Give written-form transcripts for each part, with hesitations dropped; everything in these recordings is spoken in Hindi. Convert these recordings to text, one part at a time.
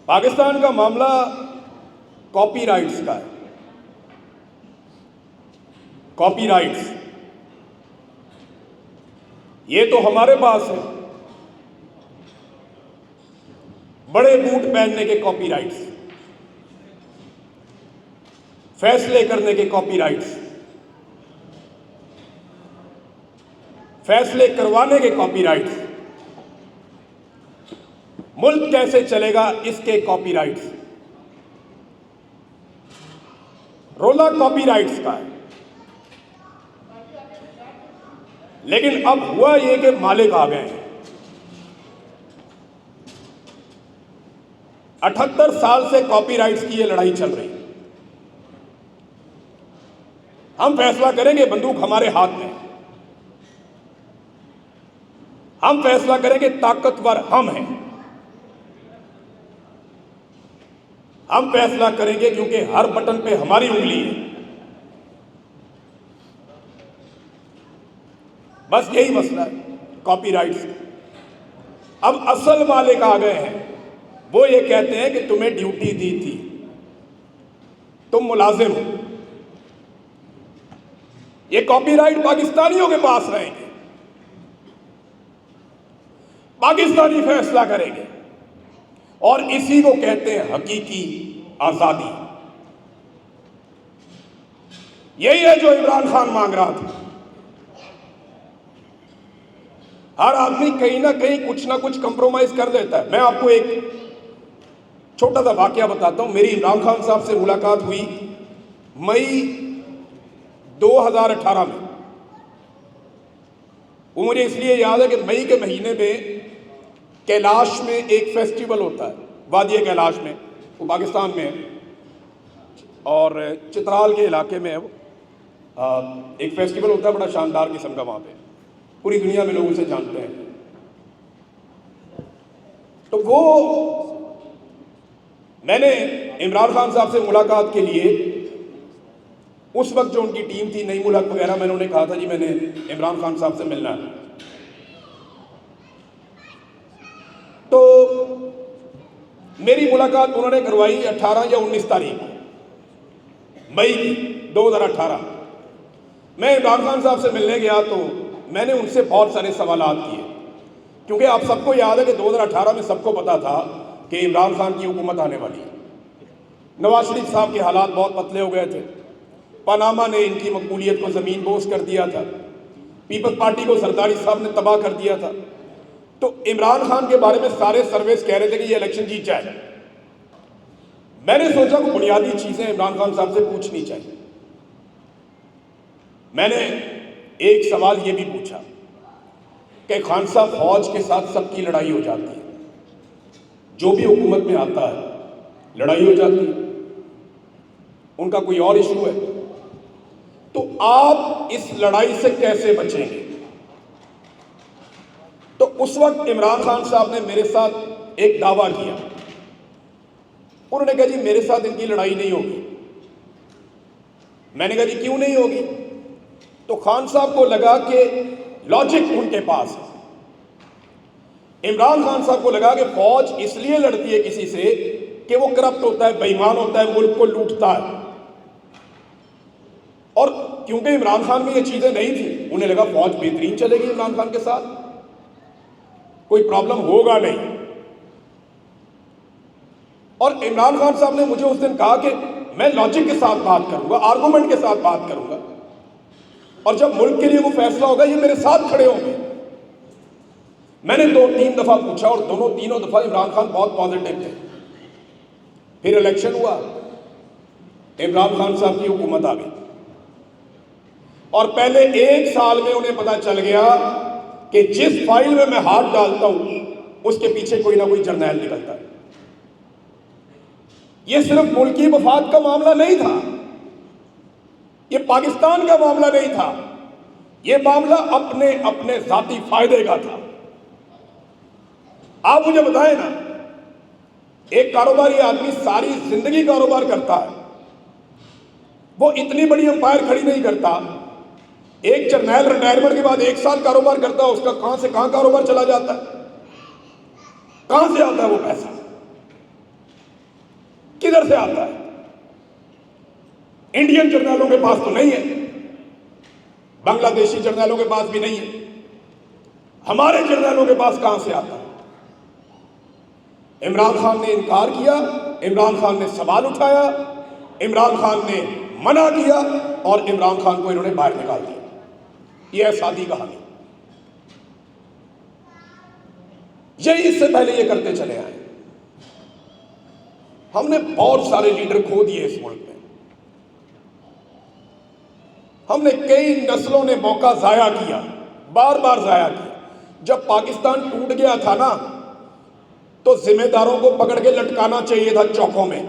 पाकिस्तान का मामला कॉपीराइट्स का है। कॉपीराइट्स ये तो हमारे पास है, बड़े बूट पहनने के कॉपीराइट्स, फैसले करने के कॉपीराइट्स, फैसले करवाने के कॉपीराइट्स, मुल्क कैसे चलेगा इसके कॉपीराइट्स। रोला कॉपीराइट्स का है। लेकिन अब हुआ ये कि मालिक आ गए हैं। 78 साल से कॉपीराइट्स की ये लड़ाई चल रही है। हम फैसला करेंगे, बंदूक हमारे हाथ में। हम फैसला करेंगे, ताकतवर हम हैं। हम फैसला करेंगे क्योंकि हर बटन पे हमारी उंगली है। बस यही मसला है कॉपीराइट्स। अब असल मालिक आ गए हैं। वो ये कहते हैं कि तुम्हें ड्यूटी दी थी, तुम मुलाजिम हो। ये कॉपीराइट पाकिस्तानियों के पास रहेंगे, पाकिस्तानी फैसला करेंगे, और इसी को कहते हैं हकीकी आजादी। यही है जो इमरान खान मांग रहा था। हर आदमी कहीं ना कहीं कुछ ना कुछ कंप्रोमाइज कर लेता है। मैं आपको एक छोटा सा वाकया बताता हूं। मेरी इमरान खान साहब से मुलाकात हुई मई 2018 में। वो मुझे इसलिए याद है कि मई के महीने में कैलाश में एक फेस्टिवल होता है, वादी कैलाश में, वो पाकिस्तान में है, और चित्राल के इलाके में है वो। एक फेस्टिवल होता है बड़ा शानदार किस्म का, वहाँ पे पूरी दुनिया में लोग उसे जानते हैं। तो वो मैंने इमरान खान साहब से मुलाकात के लिए, उस वक्त जो उनकी टीम थी, नई मुल्क वगैरह, मैंने उन्हें कहा था जी मैंने इमरान खान साहब से मिलना है। तो मेरी मुलाकात उन्होंने करवाई 18 या 19 तारीख मई की 2018। मैं इमरान खान साहब से मिलने गया तो मैंने उनसे बहुत सारे सवालात किए, क्योंकि आप सबको याद है कि 2018 में सबको पता था कि इमरान खान की हुकूमत आने वाली है। नवाज शरीफ साहब के हालात बहुत पतले हो गए थे। पनामा ने इनकी मकबूलियत को ज़मीन बोस कर दिया था। पीपल्स पार्टी को सरदारी साहब ने तबाह कर दिया था। तो इमरान खान के बारे में सारे सर्वेस कह रहे थे कि ये इलेक्शन जीत जाए। मैंने सोचा कि बुनियादी चीज़ें इमरान खान साहब से पूछनी चाहिए। मैंने एक सवाल ये भी पूछा कि खान साहब, फौज के साथ सबकी लड़ाई हो जाती है, जो भी हुकूमत में आता है लड़ाई हो जाती है, उनका कोई और इशू है, तो आप इस लड़ाई से कैसे बचेंगे? तो उस वक्त इमरान खान साहब ने मेरे साथ एक दावा किया। उन्होंने कहा जी मेरे साथ इनकी लड़ाई नहीं होगी। मैंने कहा जी क्यों नहीं होगी? तो खान साहब को लगा कि लॉजिक उनके पास है। इमरान खान साहब को लगा कि फौज इसलिए लड़ती है किसी से कि वो करप्ट होता है, बेईमान होता है, मुल्क को लूटता है। और क्योंकि इमरान खान में ये चीजें नहीं थी, उन्हें लगा फौज बेहतरीन चलेगी, इमरान खान के साथ कोई प्रॉब्लम होगा नहीं। और इमरान खान साहब ने मुझे उस दिन कहा कि मैं लॉजिक के साथ बात करूंगा, आर्गुमेंट के साथ बात करूंगा, और जब मुल्क के लिए वो फैसला होगा ये मेरे साथ खड़े होंगे। मैंने 2-3 दफा पूछा और तीनों दफा इमरान खान बहुत पॉजिटिव थे। फिर इलेक्शन हुआ, इमरान खान साहब की हुकूमत आ गई, और पहले 1 साल में उन्हें पता चल गया कि जिस फाइल में मैं हाथ डालता हूं उसके पीछे कोई ना कोई जर्नैल निकलता है। यह सिर्फ मुल्की मफाद का मामला नहीं था, ये पाकिस्तान का मामला नहीं था, ये मामला अपने अपने जाती फायदे का था। आप मुझे बताएं ना, एक कारोबारी आदमी सारी जिंदगी कारोबार करता है, वो इतनी बड़ी अंपायर खड़ी नहीं करता। एक जर्नैल रिटायरमेंट के बाद 1 साल कारोबार करता है, उसका कहां से कहां कारोबार चला जाता है, कहां से आता है वो पैसा? किधर से आता है? इंडियन जर्नलों के पास तो नहीं है, बांग्लादेशी जर्नलों के पास भी नहीं है, हमारे जर्नलों के पास कहां से आता है? इमरान खान ने इनकार किया, इमरान खान ने सवाल उठाया, इमरान खान ने मना किया और इमरान खान को इन्होंने बाहर निकाल दिया। यह है सादी कहानी। यही इससे पहले ये करते चले आए। हमने बहुत सारे लीडर खो दिए इस मुल्क में, हमने कई नस्लों ने मौका जाया किया, बार बार जाया किया। जब पाकिस्तान टूट गया था ना, तो जिम्मेदारों को पकड़ के लटकाना चाहिए था चौकों में।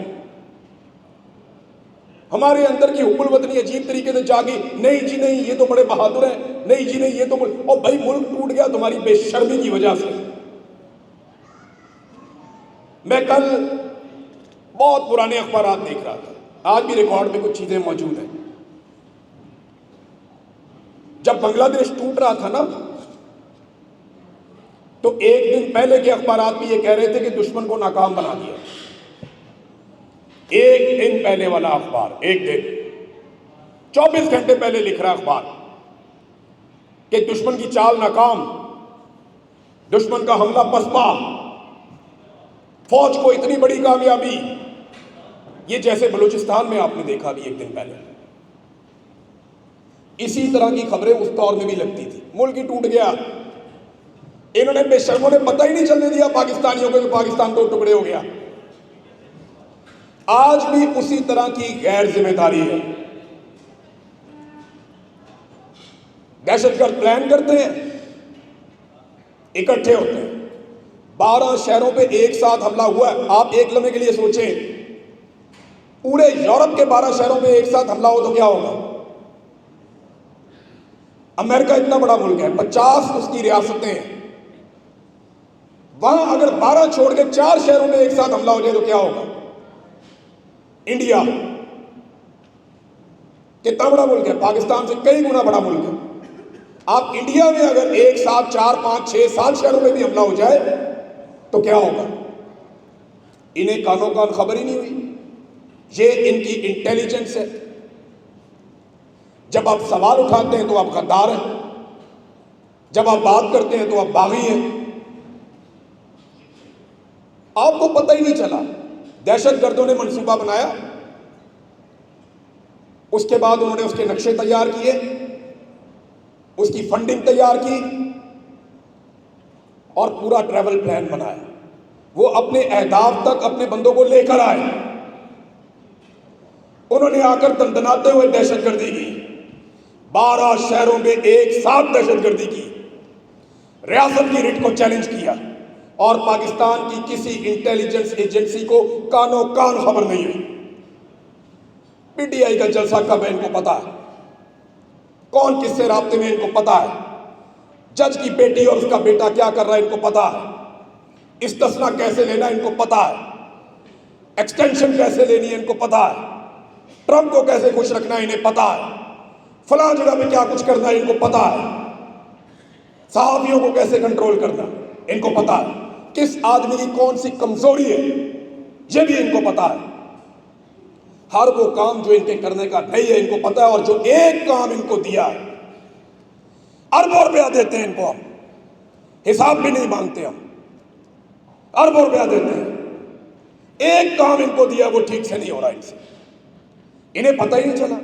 हमारे अंदर की हुब्बुल वतनी अजीब तरीके से जागी, नहीं जी नहीं ये तो बड़े बहादुर हैं, नहीं जी नहीं ये तो और भाई मुल्क टूट गया तुम्हारी बेशर्मी की वजह से। मैं कल बहुत पुराने अखबार देख रहा था, आज भी रिकॉर्ड में कुछ चीजें मौजूद हैं। जब बांग्लादेश टूट रहा था ना, तो एक दिन पहले के अखबार भी ये कह रहे थे कि दुश्मन को नाकाम बना दिया। एक दिन पहले वाला अखबार, एक दिन 24 घंटे पहले लिख रहा अखबार कि दुश्मन की चाल नाकाम, दुश्मन का हमला पसपा, फौज को इतनी बड़ी कामयाबी। ये जैसे बलूचिस्तान में आपने देखा भी एक दिन पहले, इसी तरह की खबरें उस दौर में भी लगती थी। मुल्क ही टूट गया, इन्होंने बेशर्मों ने पता ही नहीं चलने दिया पाकिस्तानियों को कि पाकिस्तान दो टुकड़े हो गया। आज भी उसी तरह की गैर जिम्मेदारी है। दहशतगर्द प्लान करते हैं, इकट्ठे होते हैं, 12 शहरों पे एक साथ हमला हुआ है। आप एक लम्हे के लिए सोचें, पूरे यूरोप के 12 शहरों में एक साथ हमला हो तो क्या होगा? अमेरिका इतना बड़ा मुल्क है, 50 उसकी रियासतें हैं, वहां अगर 12 छोड़ के 4 शहरों में एक साथ हमला हो जाए तो क्या होगा? इंडिया कितना बड़ा मुल्क है, पाकिस्तान से कई गुना बड़ा मुल्क है। आप इंडिया में अगर एक साथ 4, 5, 6, 7 शहरों में भी हमला हो जाए तो क्या होगा? इन्हें कानो कान खबर ही नहीं हुई। ये इनकी इंटेलिजेंस है। जब आप सवाल उठाते हैं तो आप गद्दार हैं, जब आप बात करते हैं तो आप बागी हैं। आपको पता ही नहीं चला, दहशतगर्दों ने मंसूबा बनाया, उसके बाद उन्होंने उसके नक्शे तैयार किए, उसकी फंडिंग तैयार की और पूरा ट्रैवल प्लान बनाया। वो अपने अहदाफ तक अपने बंदों को लेकर आए। उन्होंने आकर दंदनाते हुए दहशतगर्दी की, 12 शहरों में एक साथ दहशतगर्दी की, रियासत की रिट को चैलेंज किया और पाकिस्तान की किसी इंटेलिजेंस एजेंसी को कानो कान खबर नहीं हुई। पीटीआई का जलसा कब है इनको पता है, कौन किससे राब्ते में इनको पता है, जज की बेटी और उसका बेटा क्या कर रहा है इनको पता है, इस्तिस्ना कैसे लेना इनको पता है, एक्सटेंशन कैसे लेनी है इनको पता है, ट्रंप को कैसे खुश रखना है इन्हें पता है, फलां जगह पे क्या कुछ करना है इनको पता है, सहाफियों को कैसे कंट्रोल करना इनको पता है, किस आदमी की कौन सी कमजोरी है ये भी इनको पता है। हर वो काम जो इनके करने का नहीं है इनको पता है, और जो एक काम इनको दिया है, अरबों रुपया देते हैं इनको, हम हिसाब भी नहीं मांगते, हम अरबों रुपया देते हैं, एक काम इनको दिया वो ठीक से नहीं हो रहा इनसे, इन्हें पता ही नहीं चला।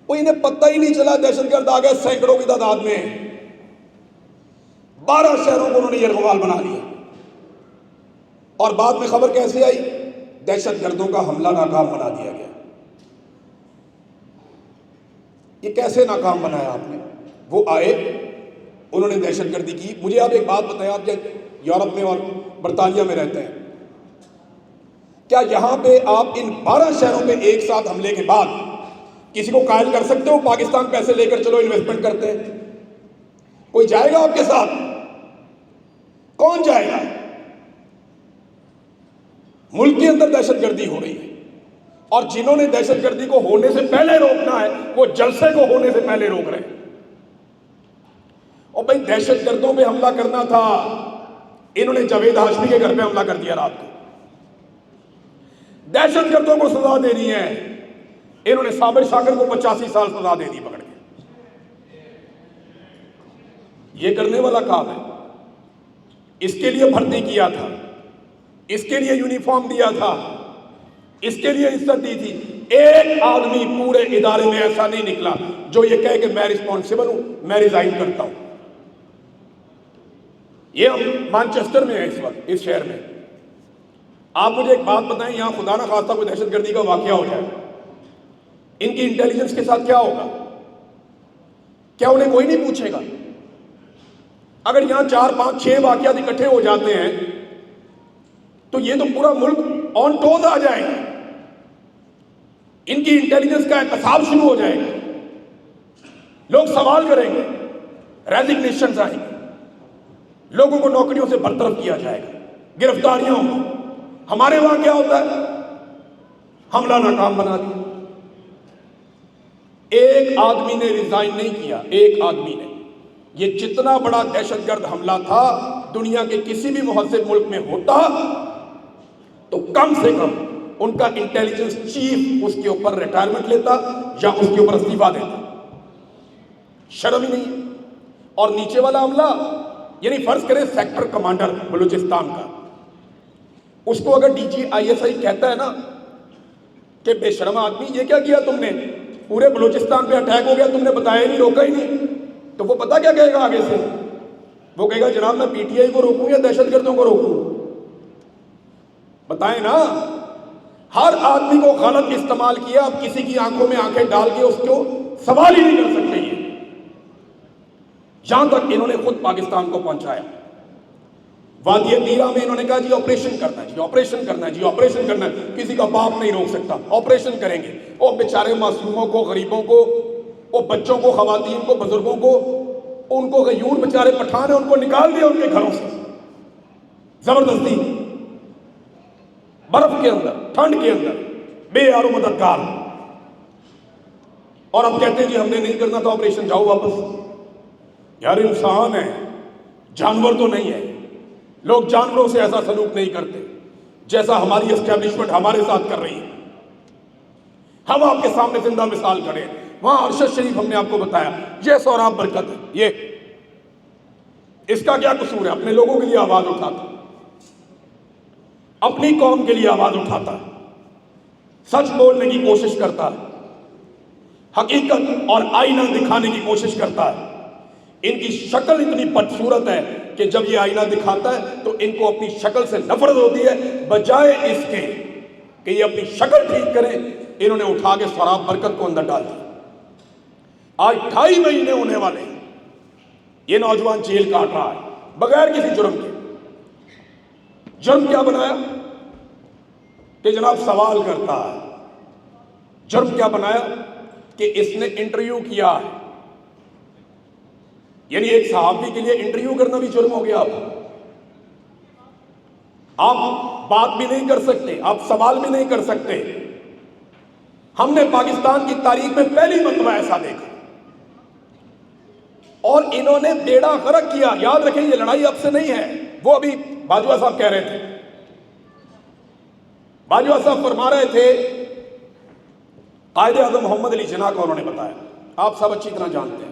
वो इन्हें पता ही नहीं चला दहशतगर्द आ गए सैकड़ों की तादाद में, 12 शहरों को उन्होंने यरगवाल बना लिया। और बाद में खबर कैसे आई? दहशतगर्दों का हमला नाकाम बना दिया गया। ये कैसे नाकाम बनाया आपने? वो आए, उन्होंने दहशतगर्दी की। मुझे आप एक बात बताएं, आप यूरोप में और बरतानिया में रहते हैं, क्या यहां पे आप इन 12 शहरों में एक साथ हमले के बाद किसी को कायल कर सकते हो? पाकिस्तान पैसे लेकर चलो इन्वेस्टमेंट करते हैं, कोई जाएगा आपके साथ? कौन जाएगा? मुल्क के अंदर दहशतगर्दी हो रही है, और जिन्होंने दहशतगर्दी को होने से पहले रोकना है वो जलसे को होने से पहले रोक रहे हैं। और भाई दहशतगर्दों पे हमला करना था, इन्होंने जावेद हाशमी के घर पे हमला कर दिया रात को। दहशतगर्दों को सजा देनी है, इन्होंने साबिर शाकिर को 85 साल सजा दे दी पकड़ के। ये करने वाला काम है, इसके लिए भर्ती किया था, इसके लिए यूनिफॉर्म दिया था, इसके लिए इज्जत दी थी। एक आदमी पूरे इदारे में ऐसा नहीं निकला जो ये कहे कि मैं रिस्पॉन्सिबल हूं, मैं रिजाइन करता हूं। ये हम मैनचेस्टर में है इस वक्त, इस शहर में। आप मुझे एक बात बताएं, यहां खुदा ना खास्ता कोई दहशतगर्दी का वाकया हो जाए, इनकी इंटेलिजेंस के साथ क्या होगा? क्या उन्हें कोई नहीं पूछेगा? अगर यहां 4, 5, 6 वाकयात इकट्ठे हो जाते हैं तो ये तो पूरा मुल्क ऑन टोज आ जाएगा, इनकी इंटेलिजेंस का एहतसाब शुरू हो जाएगा, लोग सवाल करेंगे, रेजिग्नेशन आएंगे, लोगों को नौकरियों से बरतरफ किया जाएगा, गिरफ्तारियां होंगी। हमारे वहां क्या होता है? हमला नाकाम बना दिया। एक आदमी ने रिजाइन नहीं किया, एक आदमी ने। ये जितना बड़ा दहशतगर्द हमला था, दुनिया के किसी भी मुहज्जिब मुल्क में होता तो कम से कम उनका इंटेलिजेंस चीफ उसके ऊपर रिटायरमेंट लेता या उसके ऊपर इस्तीफा देता। शर्म ही नहीं है। और नीचे वाला हमला, यानी फर्ज करें सेक्टर कमांडर बलूचिस्तान का, उसको अगर DGISI कहता है ना कि बेशर्म आदमी ये क्या किया तुमने, पूरे बलूचिस्तान पे अटैक हो गया, तुमने बताया ही नहीं, रोका ही नहीं, तो वो पता क्या कहेगा आगे से? वो कहेगा जनाब मैं PTI को रोकूं या दहशतगर्दों को रोकूं? बताएं ना। हर आदमी को गलत इस्तेमाल किया, अब किसी की आंखों में आंखें डाल के उसको सवाल ही नहीं कर सकते। ये जहां तक इन्होंने खुद पाकिस्तान को पहुंचाया, वादी तीरा में इन्होंने कहा जी ऑपरेशन करना है, जी ऑपरेशन करना है, जी ऑपरेशन करना है, किसी का बाप नहीं रोक सकता, ऑपरेशन करेंगे। वो बेचारे मासूमों को, गरीबों को, वो बच्चों को, खवातीन को, बुजुर्गों को, उनको गयूर बेचारे पठान है, उनको निकाल दिया उनके घरों से जबरदस्ती, बर्फ के अंदर, ठंड के अंदर, बेयारो मददगार। और अब कहते हैं जी हमने नहीं करना था ऑपरेशन, जाओ वापस। यार इंसान है, जानवर तो नहीं है। लोग जानवरों से ऐसा सलूक नहीं करते जैसा हमारी एस्टैब्लिशमेंट हमारे साथ कर रही है। हम आपके सामने जिंदा मिसाल खड़े हैं। वहां अरशद शरीफ हमने आपको बताया, ये सौराब बरकत है, ये इसका क्या कसूर है? अपने लोगों के लिए आवाज उठाता, अपनी कौम के लिए आवाज उठाता है, सच बोलने की कोशिश करता है, हकीकत और आईना दिखाने की कोशिश करता है। इनकी शक्ल इतनी बदसूरत है कि जब ये आईना दिखाता है तो इनको अपनी शक्ल से नफरत होती है। बजाय इसके कि ये अपनी शक्ल ठीक करें, इन्होंने उठा के सौराब बरकत को अंदर डाल दिया। आज 2.5 महीने होने वाले, ये नौजवान जेल काट रहा है बगैर किसी जुर्म के। जुर्म क्या बनाया कि जनाब सवाल करता है। जुर्म क्या बनाया कि इसने इंटरव्यू किया है, यानी एक सहाफी के लिए इंटरव्यू करना भी जुर्म हो गया। आप बात भी नहीं कर सकते, आप सवाल भी नहीं कर सकते। हमने पाकिस्तान की तारीख में पहली मर्तबा ऐसा देखा। और इन्होंने बेड़ा गर्क किया। याद रखें ये लड़ाई अब से नहीं है। वो अभी बाजवा साहब कह रहे थे, बाजवा साहब फरमा रहे थे, कायदे आज़म मोहम्मद अली जिन्ना को उन्होंने बताया, आप सब अच्छी तरह जानते हैं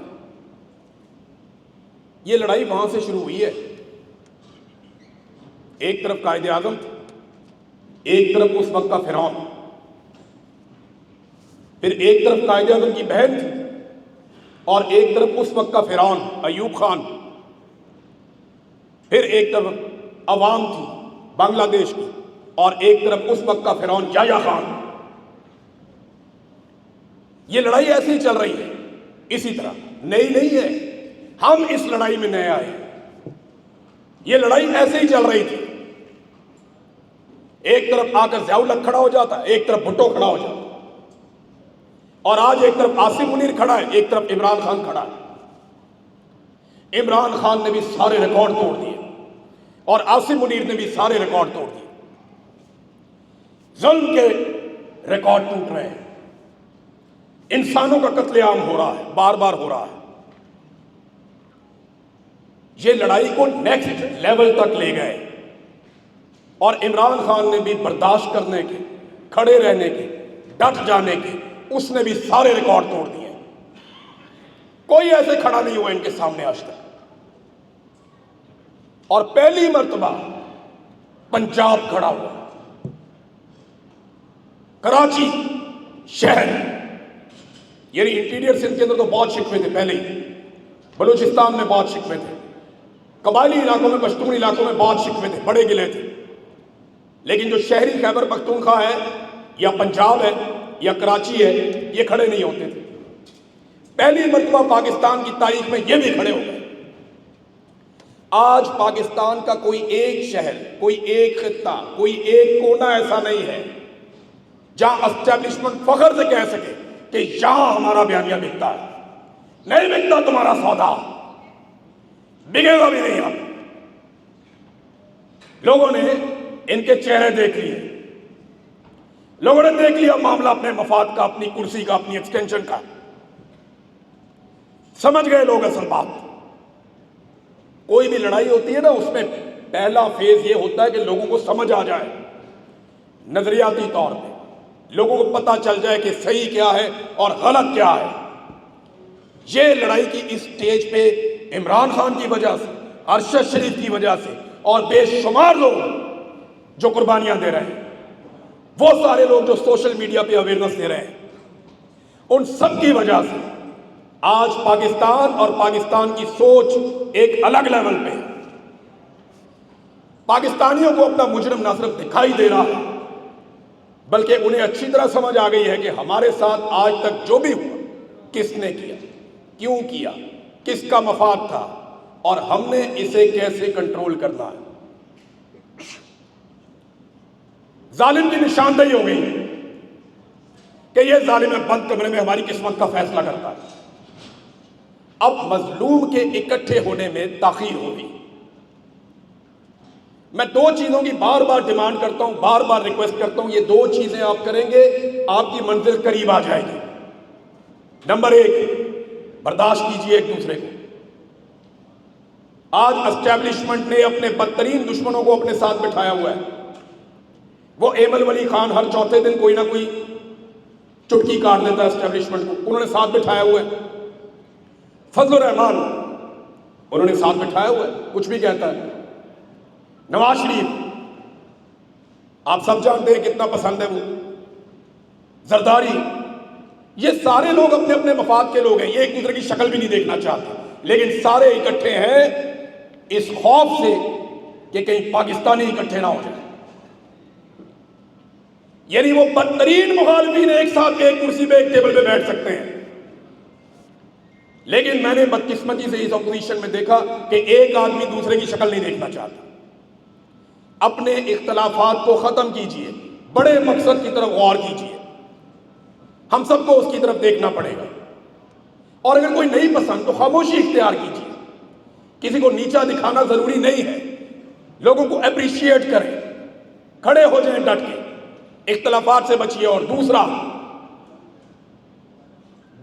ये लड़ाई वहां से शुरू हुई है। एक तरफ कायदे आज़म थे, एक तरफ उस वक्त का फिरौन, फिर एक तरफ कायदे आज़म की बहन थी और एक तरफ उस वक्त का फिरौन अयूब खान, फिर एक तरफ अवाम थी बांग्लादेश की और एक तरफ उस वक्त का फिरौन याया खान। ये लड़ाई ऐसे ही चल रही है, इसी तरह नई नहीं है। हम इस लड़ाई में नए आए, ये लड़ाई ऐसे ही चल रही थी। एक तरफ आकर ज़ियाउल हक खड़ा हो जाता, एक तरफ भुट्टो खड़ा हो जाता, और आज एक तरफ आसिम मुनीर खड़ा है, एक तरफ इमरान खान खड़ा है। इमरान खान ने भी सारे रिकॉर्ड तोड़ दिए और आसिम मुनीर ने भी सारे रिकॉर्ड तोड़ दिए। जुल्म के रिकॉर्ड टूट रहे हैं, इंसानों का कत्लेआम हो रहा है, बार बार हो रहा है। ये लड़ाई को नेक्स्ट लेवल तक ले गए और इमरान खान ने भी बर्दाश्त करने के खड़े रहने के, डट जाने के, उसने भी सारे रिकॉर्ड तोड़ दिए। कोई ऐसे खड़ा नहीं हुआ इनके सामने आज तक। और पहली मर्तबा पंजाब खड़ा हुआ, कराची शहर, यानी इंटीरियर सिंध के अंदर तो बहुत शिकवे थे पहले ही, बलूचिस्तान में बहुत शिकवे थे, कबायली इलाकों में, पश्तून इलाकों में बहुत शिकवे थे, बड़े गिले थे। लेकिन जो शहरी खैबर पख्तूनख्वा है या पंजाब है या कराची है, ये खड़े नहीं होते थे। पहली मर्तबा पाकिस्तान की तारीख में ये भी खड़े हो गए। आज पाकिस्तान का कोई एक शहर, कोई एक खित्ता, कोई एक कोना ऐसा नहीं है जहां एस्टेब्लिशमेंट फख्र से कह सके कि यहां हमारा बयानिया बिकता है। नहीं बिकता तुम्हारा सौदा, बिकेगा भी नहीं। अब लोगों ने इनके चेहरे देख लिए, लोगों ने देख लिया मामला अपने मफाद का, अपनी कुर्सी का, अपनी एक्सटेंशन का। समझ गए लोग असल बात। कोई भी लड़ाई होती है ना, उसमें पहला फेज ये होता है कि लोगों को समझ आ जाए, नजरियाती तौर पे लोगों को पता चल जाए कि सही क्या है और गलत क्या है। ये लड़ाई की इस स्टेज पे इमरान खान की वजह से, अरशद शरीफ की वजह से और बेशुमार लोग जो कुर्बानियां दे रहे हैं, वो सारे लोग जो सोशल मीडिया पे अवेयरनेस दे रहे हैं, उन सब की वजह से आज पाकिस्तान और पाकिस्तान की सोच एक अलग लेवल पे है। पाकिस्तानियों को अपना मुजरिम ना सिर्फ दिखाई दे रहा है, बल्कि उन्हें अच्छी तरह समझ आ गई है कि हमारे साथ आज तक जो भी हुआ, किसने किया, क्यों किया, किसका मफाद था और हमने इसे कैसे कंट्रोल करना है। जालिम की निशानदेही हो गई कि यह जालिम बंद कमरे में हमारी किस्मत का फैसला करता है। अब मजलूम के इकट्ठे होने में ताखीर हो गई। मैं दो चीजों की बार बार डिमांड करता हूं, बार बार रिक्वेस्ट करता हूं, ये दो चीजें आप करेंगे, आपकी मंजिल करीब आ जाएगी। नंबर एक, बर्दाश्त कीजिए एक दूसरे को। आज एस्टैब्लिशमेंट ने अपने बदतरीन दुश्मनों को अपने साथ बिठाया हुआ है। वो एमल वली खान हर चौथे दिन कोई ना कोई चुटकी काट लेता है एस्टैब्लिशमेंट को, उन्होंने साथ बिठाया हुआ है। फजलुर रहमान उन्होंने साथ बिठाया हुआ है, कुछ भी कहता है। नवाज शरीफ आप सब जानते हैं कितना पसंद है वो, जरदारी, ये सारे लोग अपने अपने मफाद के लोग हैं, ये एक दूसरे की शक्ल भी नहीं देखना चाहते, लेकिन सारे इकट्ठे हैं इस खौफ से कि कहीं पाकिस्तानी इकट्ठे ना हो जाए। यानी वो बदतरीन मुखालिफिन एक साथ एक कुर्सी पे, एक टेबल पे बैठ सकते हैं। लेकिन मैंने बदकिस्मती से इस अपोजिशन में देखा कि एक आदमी दूसरे की शक्ल नहीं देखना चाहता। अपने इख्तलाफात को खत्म कीजिए, बड़े मकसद की तरफ गौर कीजिए। हम सबको उसकी तरफ देखना पड़ेगा। और अगर कोई नहीं पसंद तो खामोशी इख्तियार कीजिए। किसी को नीचा दिखाना जरूरी नहीं है, लोगों को अप्रिशिएट करें, खड़े हो जाएं डट के, इख्तलाफात से बचिए। और दूसरा,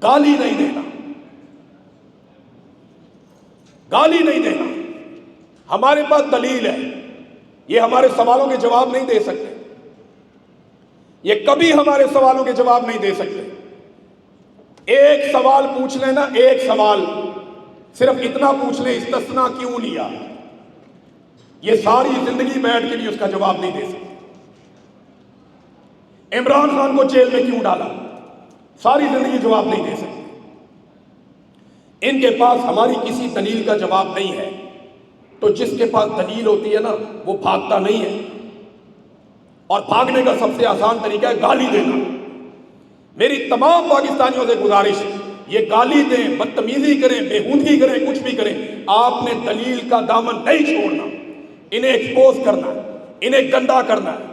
गाली नहीं देना, गाली नहीं देना। हमारे पास दलील है, ये हमारे सवालों के जवाब नहीं दे सकते, ये कभी हमारे सवालों के जवाब नहीं दे सकते। एक सवाल पूछ लेना, एक सवाल सिर्फ इतना पूछ ले, इस्तिस्ना क्यों लिया, ये सारी जिंदगी बैठ के भी उसका जवाब नहीं दे सकते। इमरान खान को जेल में क्यों डाला, सारी जिंदगी जवाब नहीं दे सकते। इनके पास हमारी किसी दलील का जवाब नहीं है, तो जिसके पास दलील होती है ना, वो भागता नहीं है। और भागने का सबसे आसान तरीका है गाली देना। मेरी तमाम पाकिस्तानियों से गुजारिश है, ये गाली दें, बदतमीजी करें, बेहूदगी करें, कुछ भी करें, आपने दलील का दामन नहीं छोड़ना। इन्हें एक्सपोज करना है, इन्हें गंदा करना है,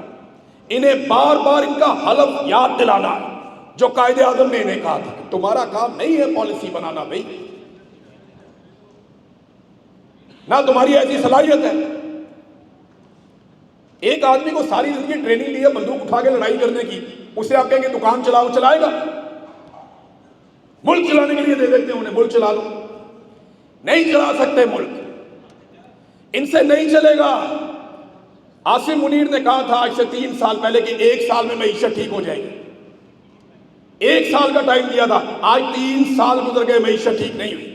इन्हें बार बार इनका हलफ याद दिलाना है जो कायदे आजम ने इन्हें कहा था कि तुम्हारा काम नहीं है पॉलिसी बनाना, भाई ना तुम्हारी ऐसी सलाहियत है। एक आदमी को सारी जिंदगी ट्रेनिंग दी है बंदूक उठा के लड़ाई करने की, उसे आप कहेंगे दुकान चलाओ, चलाएगा? मुल्क चलाने के लिए दे देते हैं उन्हें, मुल्क चला लो, नहीं चला सकते मुल्क, इनसे नहीं चलेगा। आसिम मुनीर ने कहा था आज से 3 साल पहले कि 1 साल में मईशत ठीक हो जाएगी। 1 साल का टाइम दिया था, आज 3 साल गुजर गए, मईशत ठीक नहीं हुई।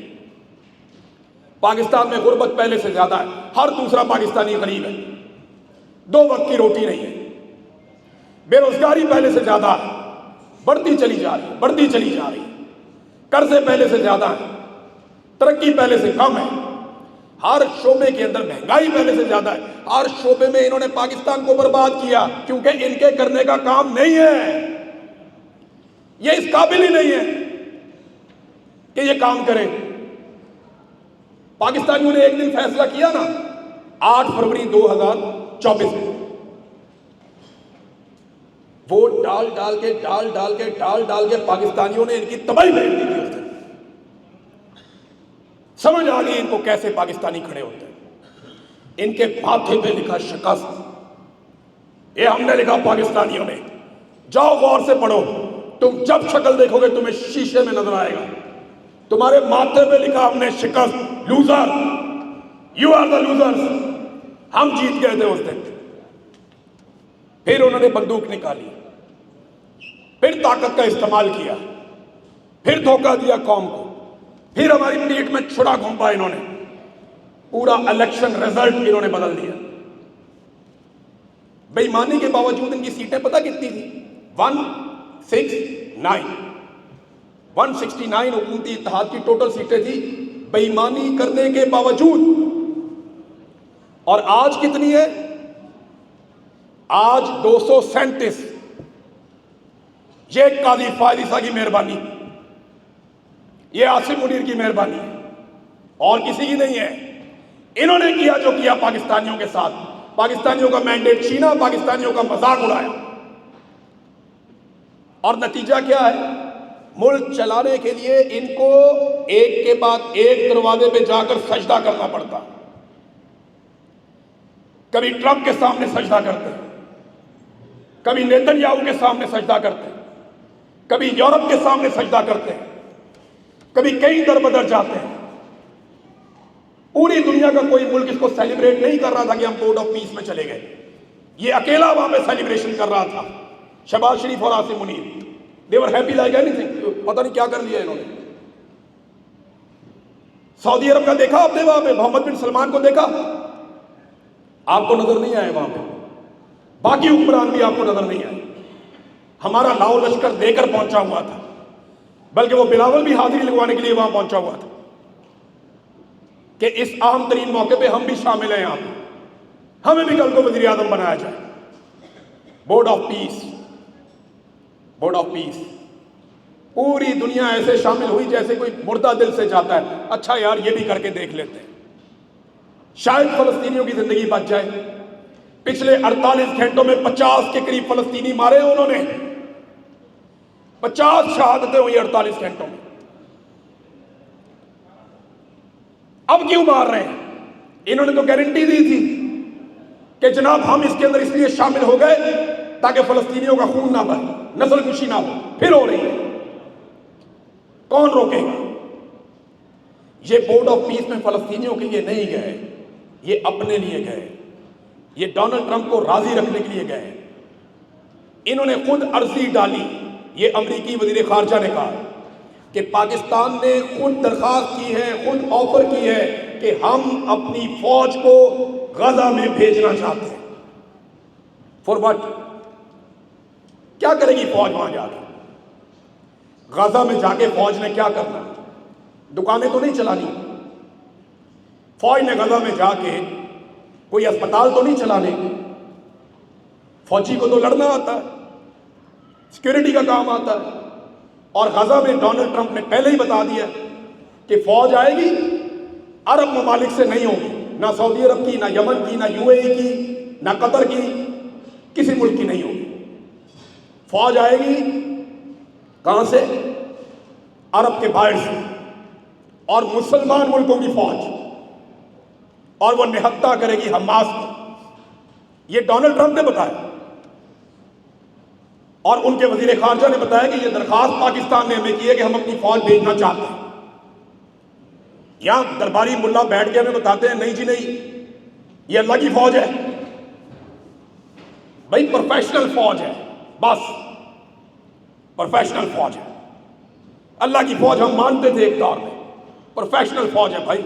पाकिस्तान में गुर्बत पहले से ज्यादा है, हर दूसरा पाकिस्तानी गरीब है, 2 वक्त की रोटी नहीं है, बेरोजगारी पहले से ज्यादा है, बढ़ती चली जा रही है, बढ़ती चली जा रही है, कर्जे पहले से ज्यादा है, तरक्की पहले से कम है, हर शोबे के अंदर महंगाई पहले से ज्यादा है, हर शोबे में इन्होंने पाकिस्तान को बर्बाद किया, क्योंकि इनके करने का काम नहीं है, ये इस काबिल ही नहीं है कि ये काम करें। पाकिस्तानियों ने एक दिन फैसला किया ना, 8 फरवरी 2024 में, वोट डाल डाल के पाकिस्तानियों ने इनकी तबाही भेज दी थी। उस दिन समझ आ गई इनको कैसे पाकिस्तानी खड़े होते हैं। इनके माथे पे लिखा शिकस्त, ये हमने लिखा पाकिस्तानियों ने। जाओ गौर से पढ़ो, तुम जब शक्ल देखोगे तुम्हें शीशे में नजर आएगा, तुम्हारे माथे पे लिखा हमने शिकस्त, loser, you are the losers. हम जीत गए थे उस दिन। फिर उन्होंने बंदूक निकाली, फिर ताकत का इस्तेमाल किया, फिर धोखा दिया कौम को, फिर हमारी पीठ में छुरा घोंपा इन्होंने, पूरा इलेक्शन रिजल्ट इन्होंने बदल दिया। बेईमानी के बावजूद इनकी सीटें पता कितनी थी? 169 हुकूमती इत्तेहाद की टोटल सीटें थी, बेईमानी करने के बावजूद। और आज कितनी है? आज 237। ये काजी फायदिसा की मेहरबानी, ये आसिम मुनीर की मेहरबानी, और किसी की नहीं है। इन्होंने किया जो किया पाकिस्तानियों के साथ, पाकिस्तानियों का मैंडेट छीना, पाकिस्तानियों का मजाक उड़ाया, और नतीजा क्या है? मुल्क चलाने के लिए इनको एक के बाद एक दरवाजे पे जाकर सजदा करना पड़ता। कभी ट्रंप के सामने सजदा करते हैं, कभी नेतन्याहू के सामने सजदा करते हैं, कभी यूरोप के सामने सजदा करते हैं, कभी कई दर बदर जाते हैं। पूरी दुनिया का कोई मुल्क इसको सेलिब्रेट नहीं कर रहा था कि हम बोर्ड ऑफ पीस में चले गए। ये अकेला वहां पे सेलिब्रेशन कर रहा था, शहबाज शरीफ और आसिम मुनीर। दे वर हैप्पी लाइक एनीथिंग। पता नहीं क्या कर लिया इन्होंने। सऊदी अरब का देखा आपने? वहां पे मोहम्मद बिन सलमान को देखा? आपको नजर नहीं आए वहां पे। बाकी हुक्मरान भी आपको नजर नहीं आए। हमारा लाओ लश्कर देकर पहुंचा हुआ था, बल्कि वो बिलावल भी हाजिरी लगवाने के लिए वहां पहुंचा हुआ था कि इस अहम तरीन मौके पे हम भी शामिल हैं, यहां पे हमें भी कल को वजीर आजम बनाया जाए। Board of peace, board of peace. पूरी दुनिया ऐसे शामिल हुई जैसे कोई मुर्दा दिल से जाता है, अच्छा यार ये भी करके देख लेते हैं, शायद फलस्तीनियों की जिंदगी बच जाए। पिछले 48 घंटों में 50 के करीब फलस्तीनी मारे उन्होंने, 50 शहादतें हुई 48 घंटों में। अब क्यों मार रहे हैं? इन्होंने तो गारंटी दी थी कि जनाब हम इसके अंदर इसलिए शामिल हो गए ताकि फलस्तीनियों का खून ना बहे, नस्ल कुशी ना हो। फिर हो रही है, कौन रोकेगा? ये बोर्ड ऑफ पीस में फलस्तीनियों के लिए नहीं गए, ये अपने लिए गए, ये डोनाल्ड ट्रंप को राजी रखने के लिए गए। इन्होंने खुद अर्जी डाली, ये अमरीकी वजीर खारजा ने कहा कि पाकिस्तान ने खुद दरखास्त की है, खुद ऑफर की है कि हम अपनी फौज को गजा में भेजना चाहते हैं। For what? क्या करेगी फौज वहां जाकर? गजा में जाके फौज ने क्या करना? दुकानें तो नहीं चलानी। फौज ने गजा में जाके कोई अस्पताल तो नहीं चलाने। फौजी को तो लड़ना आता है, सिक्योरिटी का काम आता है। और गजा में डोनाल्ड ट्रंप ने पहले ही बता दिया कि फौज आएगी, अरब ममालिक से नहीं होगी, ना सऊदी अरब की, ना यमन की, ना यूएई की, ना कतर की, किसी मुल्क की नहीं होगी। फौज आएगी कहां से? अरब के बाहर से, और मुसलमान मुल्कों की फौज, और वो निहत्ता करेगी हमास को। ये डोनाल्ड ट्रंप ने बताया, और उनके वजीर खारजा ने बताया कि ये दरखास्त पाकिस्तान ने हमें की है कि हम अपनी फौज भेजना चाहते हैं। यहां दरबारी मुल्ला बैठ के हमें बताते हैं नहीं जी नहीं, ये अल्लाह की फौज है, भाई प्रोफेशनल फौज है, बस प्रोफेशनल फौज है। अल्लाह की फौज हम मानते थे एक दौर में, प्रोफेशनल फौज है भाई।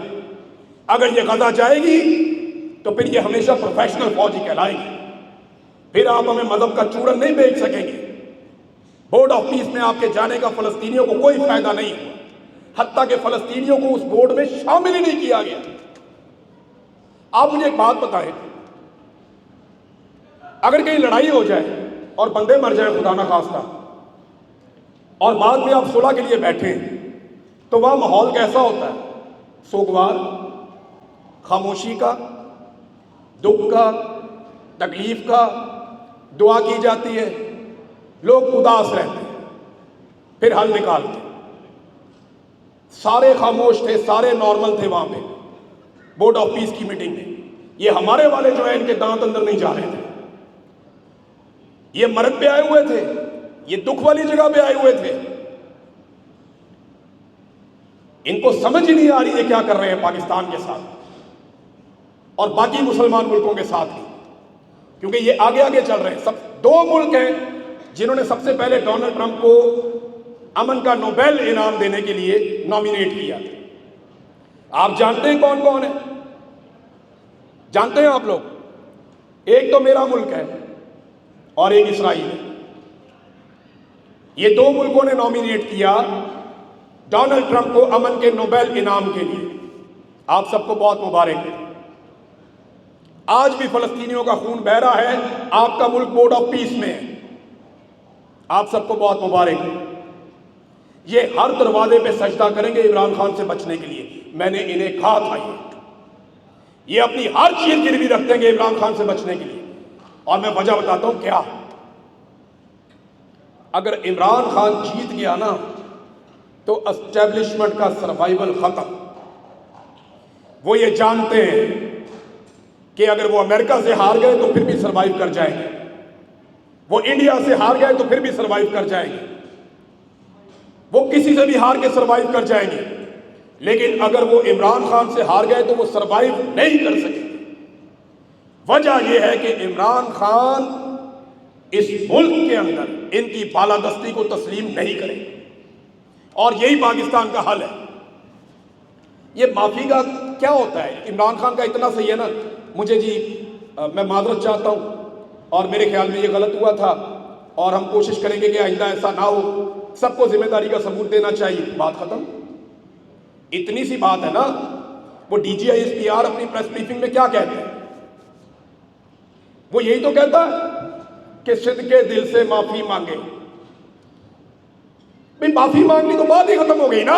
अगर ये गजा जाएगी तो फिर ये हमेशा प्रोफेशनल फौज ही कहलाएगी। फिर आप हमें मजहब का चूरन नहीं बेच सकेंगे। बोर्ड ऑफ पीस में आपके जाने का फलस्तीनियों को कोई फायदा नहीं हुआ, हत्ता के फलस्तीनियों को उस बोर्ड में शामिल ही नहीं किया गया। आप मुझे एक बात बताएं, अगर कहीं लड़ाई हो जाए और बंदे मर जाए खुदा ना खास्ता, और बाद में आप सुलह के लिए बैठे, तो वह माहौल कैसा होता है? सोगवार, खामोशी का, दुख का, तकलीफ का, दुआ की जाती है, लोग उदास रहते हैं, फिर हल निकालते। सारे खामोश थे, सारे नॉर्मल थे वहां पे बोर्ड ऑफ पीस की मीटिंग में। ये हमारे वाले जो है इनके दांत अंदर नहीं जा रहे थे, ये मर्द पे आए हुए थे, ये दुख वाली जगह पे आए हुए थे। इनको समझ ही नहीं आ रही है क्या कर रहे हैं पाकिस्तान के साथ और बाकी मुसलमान मुल्कों के साथ भी, क्योंकि ये आगे आगे चल रहे हैं। सब दो मुल्क हैं जिन्होंने सबसे पहले डोनाल्ड ट्रंप को अमन का नोबेल इनाम देने के लिए नॉमिनेट किया। आप जानते हैं कौन कौन है? जानते हैं आप लोग? एक तो मेरा मुल्क है और एक इसराइल है। ये दो मुल्कों ने नॉमिनेट किया डोनाल्ड ट्रंप को अमन के नोबेल इनाम के लिए। आप सबको बहुत मुबारक है। आज भी फलस्तीनियों का खून बह रहा है, आपका मुल्क बोर्ड ऑफ पीस में है। आप सबको बहुत मुबारक है। ये हर दरवाजे पे सजदा करेंगे इमरान खान से बचने के लिए। मैंने इन्हें कहा था ये अपनी हर चीज गिरवी रख देंगे इमरान खान से बचने के लिए। और मैं वजह बताता हूं क्या। अगर इमरान खान जीत गया ना तो एस्टेब्लिशमेंट का सर्वाइवल खत्म। वो ये जानते हैं कि अगर वो अमेरिका से हार गए तो फिर भी सर्वाइव कर जाएंगे, वो इंडिया से हार गए तो फिर भी सर्वाइव कर जाएंगे, वो किसी से भी हार के सर्वाइव कर जाएंगे। लेकिन अगर वो इमरान खान से हार गए तो वो सर्वाइव नहीं कर सकेंगे। वजह यह है कि इमरान खान इस मुल्क के अंदर इनकी बालादस्ती को तस्लीम नहीं करेंगे और यही पाकिस्तान का हल है। ये माफी का क्या होता है? इमरान खान का इतना सही है ना, मुझे जी मैं माजरत चाहता हूं और मेरे ख्याल में ये गलत हुआ था और हम कोशिश करेंगे कि आइंदा ऐसा ना हो, सबको जिम्मेदारी का सबूत देना चाहिए, बात खत्म। इतनी सी बात है ना। वो DGISPR अपनी प्रेस ब्रीफिंग में क्या कहते हैं? वो यही तो कहता है कि सिद्के दिल से माफी मांगे। भाई माफी मांग ली तो बात ही खत्म हो गई ना।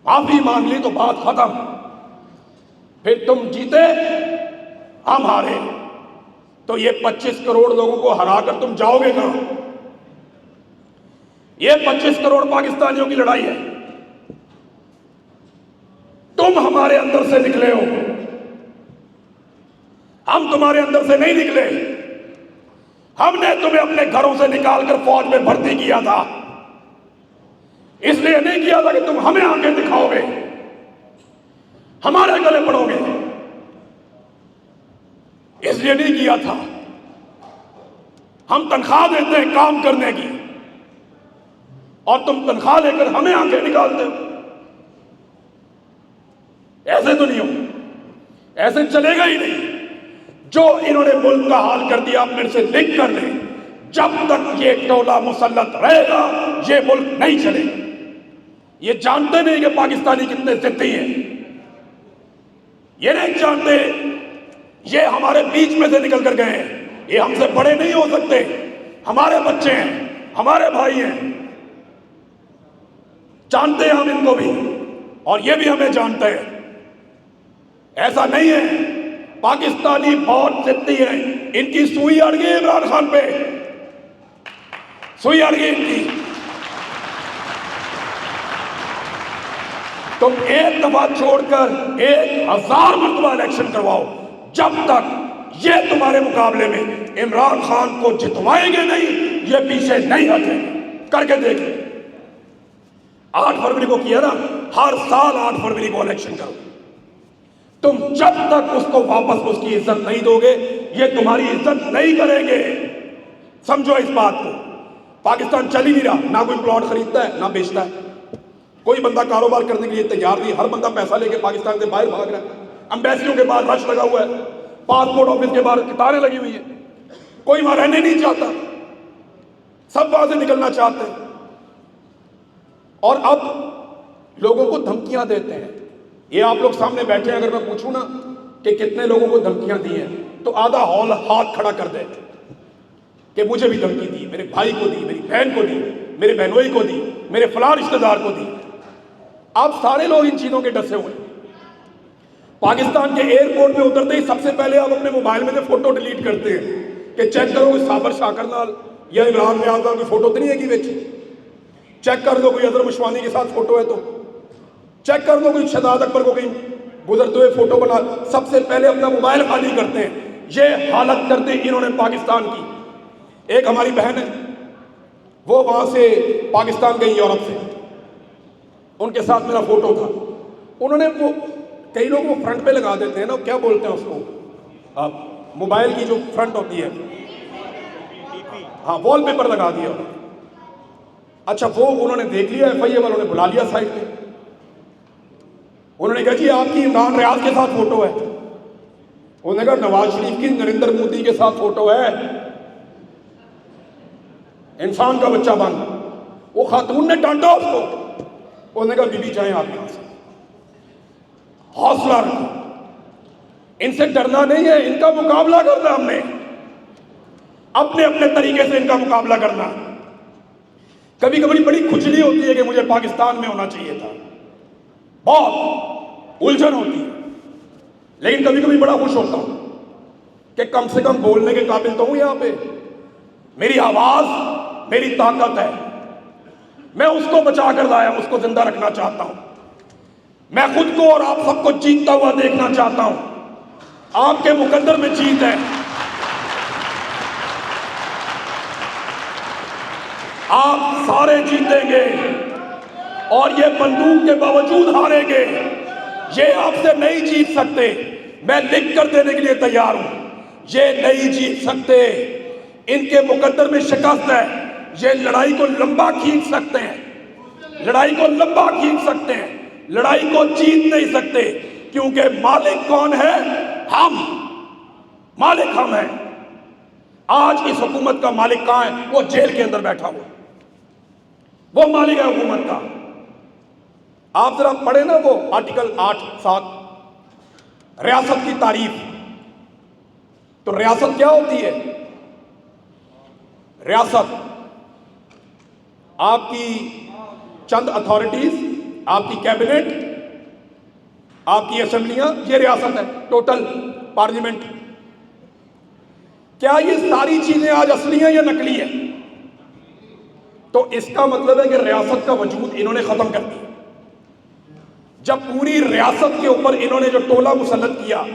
माफी मांग ली तो बात खत्म। फिर तुम जीते हम हारे तो ये 25 करोड़ लोगों को हराकर तुम जाओगे कहां? ये 25 करोड़ पाकिस्तानियों की लड़ाई है। तुम हमारे अंदर से निकले हो, हम तुम्हारे अंदर से नहीं निकले। हमने तुम्हें अपने घरों से निकालकर फौज में भर्ती किया था, इसलिए नहीं किया था कि तुम हमें आंखें दिखाओगे, हमारे गले पड़ोगे, इसलिए नहीं किया था। हम तनख्वाह देते हैं काम करने की और तुम तनख्वाह लेकर हमें आंखें निकालते हो। ऐसे तो नहीं हो, ऐसे चलेगा ही नहीं। जो इन्होंने मुल्क का हाल कर दिया, आप मेरे से लिख कर लें, जब तक ये टोला मुसल्लत रहेगा ये मुल्क नहीं चलेगा। ये जानते नहीं कि पाकिस्तानी कितने जिद्दी हैं, ये नहीं जानते ये हमारे बीच में से निकल कर गए हैं। ये हमसे बड़े नहीं हो सकते, हमारे बच्चे हैं, हमारे भाई हैं। जानते हैं हम इनको भी और ये भी हमें जानते हैं। ऐसा नहीं है, पाकिस्तानी बहुत जिद्दी है। इनकी सुई अड़ गई इमरान खान पे, सुई अड़ गई इनकी। तुम एक दफा छोड़कर 1000 मरतबा इलेक्शन करवाओ, जब तक ये तुम्हारे मुकाबले में इमरान खान को जितवाएंगे नहीं, ये पीछे नहीं हटेंगे। करके देखिए। 8 फरवरी को किया ना, हर साल 8 फरवरी को इलेक्शन करो। तुम जब तक उसको वापस उसकी इज्जत नहीं दोगे, ये तुम्हारी इज्जत नहीं करेंगे। समझो इस बात को। पाकिस्तान चल ही नहीं रहा, ना कोई प्लॉट खरीदता है ना बेचता है, कोई बंदा कारोबार करने के लिए तैयार नहीं। हर बंदा पैसा लेके पाकिस्तान से बाहर भाग रहा है। एम्बेसियों के बाहर रश लगा हुआ है, पासपोर्ट ऑफिस के बाहर कतारें लगी हुई है, कोई वहां रहने नहीं चाहता, सब वहां से निकलना चाहते हैं। और अब लोगों को धमकियां देते हैं। ये आप लोग सामने बैठे हैं, अगर मैं पूछूं ना कि कितने लोगों को धमकियां दी हैं तो आधा हॉल हाथ खड़ा कर देते कि मुझे भी धमकी दी, मेरे भाई को दी, मेरी बहन को दी, मेरे बहनोई को दी, मेरे फलां रिश्तेदार को दी। आप सारे लोग इन चीजों के डसे हुए। पाकिस्तान के एयरपोर्ट में उतरते ही सबसे पहले आप अपने मोबाइल में से फोटो डिलीट करते हैं कि चेक करो कोई साबर शाकर नाल या इमरान नियाज नाल कोई फोटो तो नहीं है कि विच, चेक कर दो कोई अजहर मुशवानी के साथ फोटो है तो चेक कर दो, कोई शहजाद अकबर को कहीं गुजरते हुए फोटो बना। सबसे पहले अपना मोबाइल खाली करते हैं। ये हालत करते इन्होंने पाकिस्तान की। एक हमारी बहन है, वो वहां से पाकिस्तान गई यूरोप से, उनके साथ मेरा फोटो था। उन्होंने वो कई लोग वो फ्रंट पे लगा देते हैं ना, क्या बोलते हैं उसको, मोबाइल की जो फ्रंट होती है, हाँ वॉलपेपर लगा दिया उन्होंने। अच्छा वो उन्होंने देख लिया, FIA वालों ने बुला लिया साइड पे। उन्होंने कहा जी आपकी इमरान रियाज के साथ फोटो है। उन्होंने कहा नवाज शरीफ की नरेंद्र मोदी के साथ फोटो है। इंसान का बच्चा बन। वो खातून ने डांटा उसको। उन्होंने कहा बीबी जाएं आप यहां से, हौसला रखो, इनसे डरना नहीं है, इनका मुकाबला करना, हमने अपने अपने तरीके से इनका मुकाबला करना। कभी कभी बड़ी खुजली होती है कि मुझे पाकिस्तान में होना चाहिए था, बहुत उलझन होती है, लेकिन कभी कभी बड़ा खुश होता हूं कि कम से कम बोलने के काबिल तो हूं यहां पे। मेरी आवाज मेरी ताकत है, मैं उसको बचा कर लाया, उसको जिंदा रखना चाहता हूं। मैं खुद को और आप सबको जीतता हुआ देखना चाहता हूं। आपके मुकद्दर में जीत है, आप सारे जीतेंगे और ये बंदूक के बावजूद हारेंगे। ये आपसे नहीं जीत सकते, मैं लिख कर देने के लिए तैयार हूं। ये नहीं जीत सकते, इनके मुकद्दर में शिकस्त है। ये लड़ाई को लंबा खींच सकते हैं, लड़ाई को लंबा खींच सकते हैं, लड़ाई को जीत नहीं सकते, क्योंकि मालिक कौन है? हम। मालिक हम हैं। आज इस हुकूमत का मालिक कहां है? वो जेल के अंदर बैठा हुआ, वो मालिक है हुकूमत का। आप जरा पढ़े ना वो आर्टिकल 8(7) रियासत की तारीफ। तो रियासत क्या होती है? रियासत आपकी चंद अथॉरिटीज, आपकी कैबिनेट, आपकी असेंबलियां, ये रियासत है, टोटल पार्लियामेंट। क्या ये सारी चीजें आज असली हैं या नकली है? तो इसका मतलब है कि रियासत का वजूद इन्होंने खत्म कर दिया। जब पूरी रियासत के ऊपर इन्होंने जो टोला मुसल्लत किया,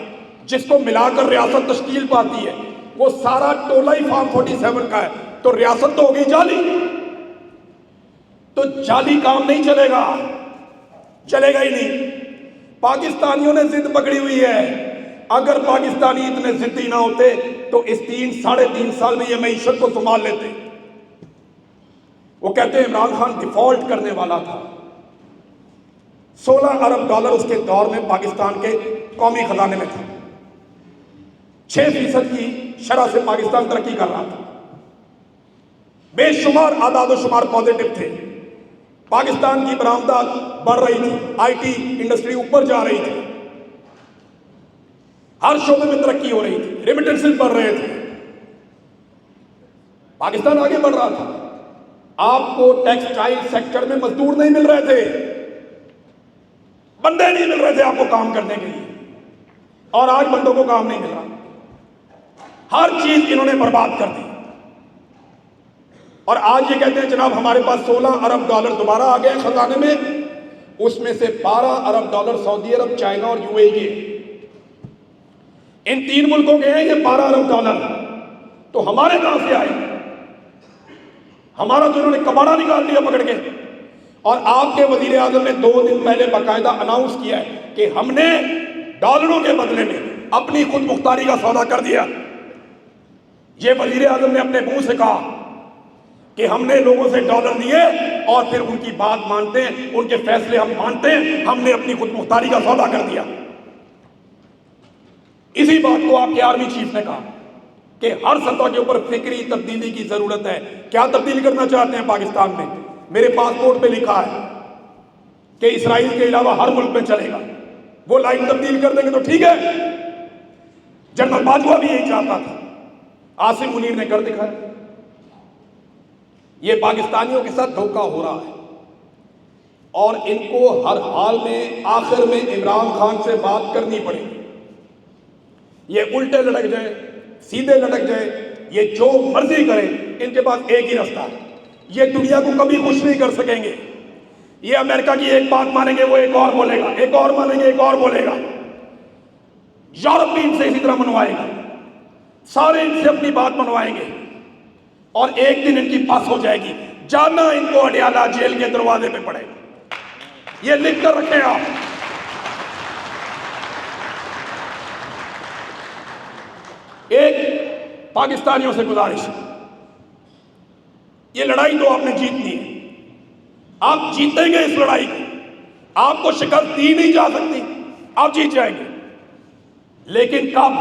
जिसको मिलाकर रियासत तश्कील पाती है, वो सारा टोला ही फॉर्म 47 का है, तो रियासत तो होगी जाली। तो जाली काम नहीं चलेगा, चलेगा ही नहीं। पाकिस्तानियों ने जिद पकड़ी हुई है। अगर पाकिस्तानी इतने जिद्दी ना होते तो इस 3-3.5 साल में ये मईशत को संभाल लेते। वो कहते हैं इमरान खान डिफॉल्ट करने वाला था। 16 अरब डॉलर उसके दौर में पाकिस्तान के कौमी खजाने में था। 6% की शरह से पाकिस्तान तरक्की कर रहा था। बेशुमार आदाद शुमार पॉजिटिव थे। पाकिस्तान की बरामदात बढ़ रही थी, IT इंडस्ट्री ऊपर जा रही थी, हर शोबे में तरक्की हो रही थी, रेमिटेंसेस बढ़ रहे थे, पाकिस्तान आगे बढ़ रहा था। आपको टेक्सटाइल सेक्टर में मजदूर नहीं मिल रहे थे, बंदे नहीं मिल रहे थे आपको काम करने के लिए, और आज बंदों को काम नहीं मिल रहा। हर चीज इन्होंने बर्बाद कर दी। और आज ये कहते हैं जनाब हमारे पास 16 अरब डॉलर दोबारा आ गए खजाने में, उसमें से 12 अरब डॉलर सऊदी अरब, चाइना और UAE के। इन 3 मुल्कों के हैं ये 12 अरब डॉलर। तो हमारे कहां से आए? हमारा तो इन्होंने कबाड़ा निकाल दिया पकड़ के। और आपके वजीर आजम ने 2 दिन पहले बाकायदा अनाउंस किया है कि हमने डॉलरों के बदले में अपनी खुद मुख्तारी का सौदा कर दिया। ये वजीर आजम ने अपने मुंह से कहा कि हमने लोगों से डॉलर लिए और फिर उनकी बात मानते हैं, उनके फैसले हम मानते हैं, हमने अपनी खुद मुख्तारी का सौदा कर दिया। इसी बात को आपके आर्मी चीफ ने कहा कि हर सतह के ऊपर फिक्री तब्दीली की जरूरत है। क्या तब्दील करना चाहते हैं पाकिस्तान में? मेरे पासपोर्ट पे लिखा है कि इसराइल के अलावा हर मुल्क में चलेगा। वो लाइन तब्दील कर देंगे तो ठीक है। जनरल बाजवा भी यही चाहता था, आसिम मुनीर ने कर दिखाया। ये पाकिस्तानियों के साथ धोखा हो रहा है और इनको हर हाल में आखिर में इमरान खान से बात करनी पड़ेगी। ये उल्टे लटक जाए, सीधे लटक जाए, ये जो मर्जी करें, इनके पास एक ही रास्ता है। ये दुनिया को कभी खुश नहीं कर सकेंगे। ये अमेरिका की एक बात मानेंगे, वो एक और बोलेगा, एक और मानेंगे, एक और बोलेगा। यूरोप भी इनसे इसी तरह मनवाएगा, सारे इनसे अपनी बात मनवाएंगे और एक दिन इनकी पास हो जाएगी। जाना इनको अडियाला जेल के दरवाजे पे पड़ेगा। ये लिख कर रखें आप। एक पाकिस्तानियों से गुजारिश है, ये लड़ाई तो आपने जीतनी है, आप जीतेंगे इस लड़ाई को, आपको शिकस्त दी नहीं जा सकती, आप जीत जाएंगे। लेकिन कब?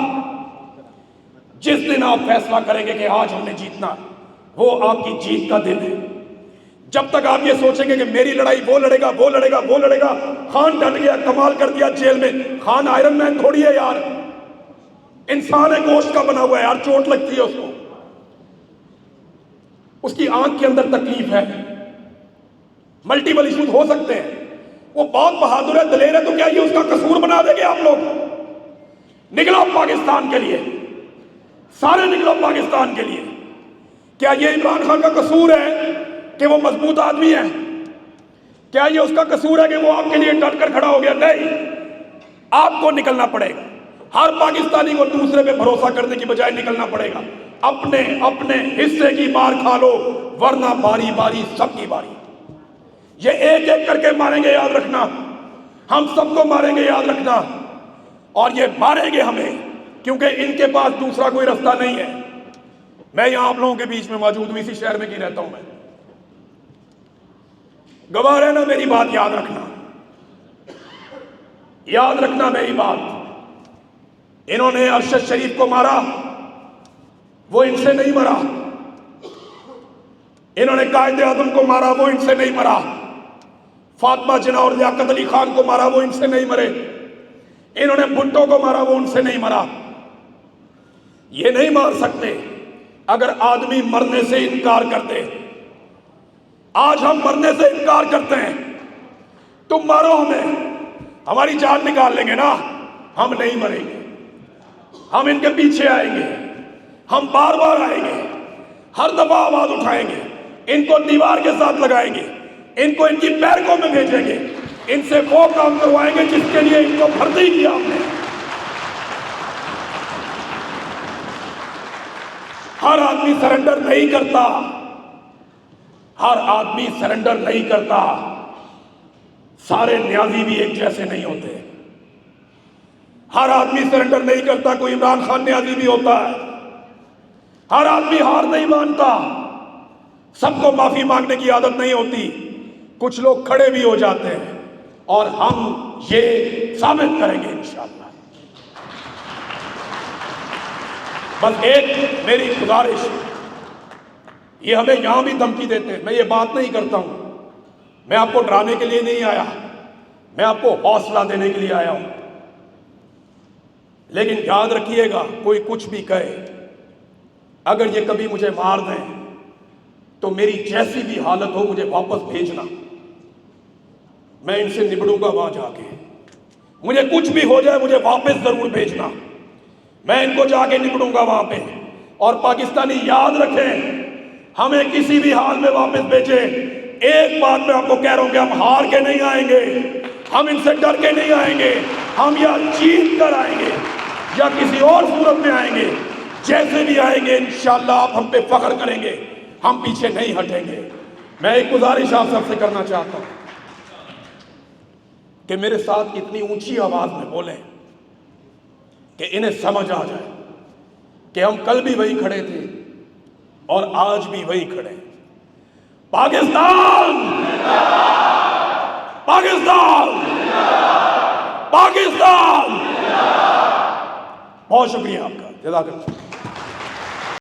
जिस दिन आप फैसला करेंगे कि आज हमने जीतना, वो आपकी जीत का दिन है। जब तक आप ये सोचेंगे कि मेरी लड़ाई वो लड़ेगा, वो लड़ेगा, वो लड़ेगा, खान डट गया, कमाल कर दिया जेल में। खान आयरन मैन थोड़ी है यार, इंसान है, गोश्त का बना हुआ है यार, चोट लगती है उसको, उसकी आंख के अंदर तकलीफ है, मल्टीपल इश्यूज हो सकते हैं। वो बहुत बहादुर है, दलेर है, तो क्या ये उसका कसूर बना देंगे आप लोग? निकलो पाकिस्तान के लिए, सारे निकलो पाकिस्तान के लिए। क्या ये इमरान खान का कसूर है कि वो मजबूत आदमी है? क्या ये उसका कसूर है कि वो आपके लिए डट कर खड़ा हो गया? नहीं, आपको निकलना पड़ेगा। हर पाकिस्तानी को दूसरे पे भरोसा करने की बजाय निकलना पड़ेगा। अपने अपने हिस्से की मार खा लो, वरना बारी बारी सबकी बारी। ये एक एक करके मारेंगे, याद रखना, हम सबको मारेंगे, याद रखना। और ये मारेंगे हमें, क्योंकि इनके पास दूसरा कोई रास्ता नहीं है। मैं यहां आप लोगों के बीच में मौजूद हूं, इसी शहर में की रहता हूं मैं। गवाह रहना, मेरी बात याद रखना, याद रखना मेरी बात। इन्होंने अरशद शरीफ को मारा, वो इनसे नहीं मरा। इन्होंने कायदे आजम को मारा, वो इनसे नहीं मरा। फातिमा जिन्ना और लियाकत अली खान को मारा, वो इनसे नहीं मरे। इन्होंने भुट्टो को मारा, वो उनसे नहीं मरा। ये नहीं मार सकते अगर आदमी मरने से इनकार करते। आज हम मरने से इनकार करते हैं, तुम मारो हमें, हमारी जान निकाल लेंगे ना, हम नहीं मरेंगे, हम इनके पीछे आएंगे, हम बार बार आएंगे, हर दफा आवाज उठाएंगे, इनको दीवार के साथ लगाएंगे, इनको इनकी बैरकों में भेजेंगे, इनसे वो काम करवाएंगे जिसके लिए इनको भर्ती किया हमने। हर आदमी सरेंडर नहीं करता, हर आदमी सरेंडर नहीं करता। सारे न्याजी भी एक जैसे नहीं होते। हर आदमी सरेंडर नहीं करता, कोई इमरान खान न्याजी भी होता है। हर आदमी हार नहीं मानता, सबको माफी मांगने की आदत नहीं होती। कुछ लोग खड़े भी हो जाते हैं और हम ये साबित करेंगे इंशाअल्लाह। बस एक मेरी गुजारिश, ये हमें यहां भी धमकी देते हैं, मैं ये बात नहीं करता हूं, मैं आपको डराने के लिए नहीं आया, मैं आपको हौसला देने के लिए आया हूं। लेकिन याद रखिएगा, कोई कुछ भी कहे, अगर ये कभी मुझे मार दें तो मेरी जैसी भी हालत हो मुझे वापस भेजना, मैं इनसे निबड़ूंगा वहां जाके। मुझे कुछ भी हो जाए मुझे वापस जरूर भेजना, मैं इनको जाके निबड़ूंगा वहां पे। और पाकिस्तानी याद रखें, हमें किसी भी हाल में वापस भेजे। एक बात मैं आपको कह रहा हूं कि हम हार के नहीं आएंगे, हम इनसे डर के नहीं आएंगे, हम या जीत कर आएंगे या किसी और सूरत में आएंगे। जैसे भी आएंगे इंशाअल्लाह आप हम पे फख्र करेंगे, हम पीछे नहीं हटेंगे। मैं एक गुजारिश आप सबसे करना चाहता हूं कि मेरे साथ इतनी ऊंची आवाज में बोलें कि इन्हें समझ आ जाए कि हम कल भी वही खड़े थे और आज भी वही खड़े हैं। पाकिस्तान, पाकिस्तान, पाकिस्तान। बहुत शुक्रिया आपका, जज़ाकल्लाह।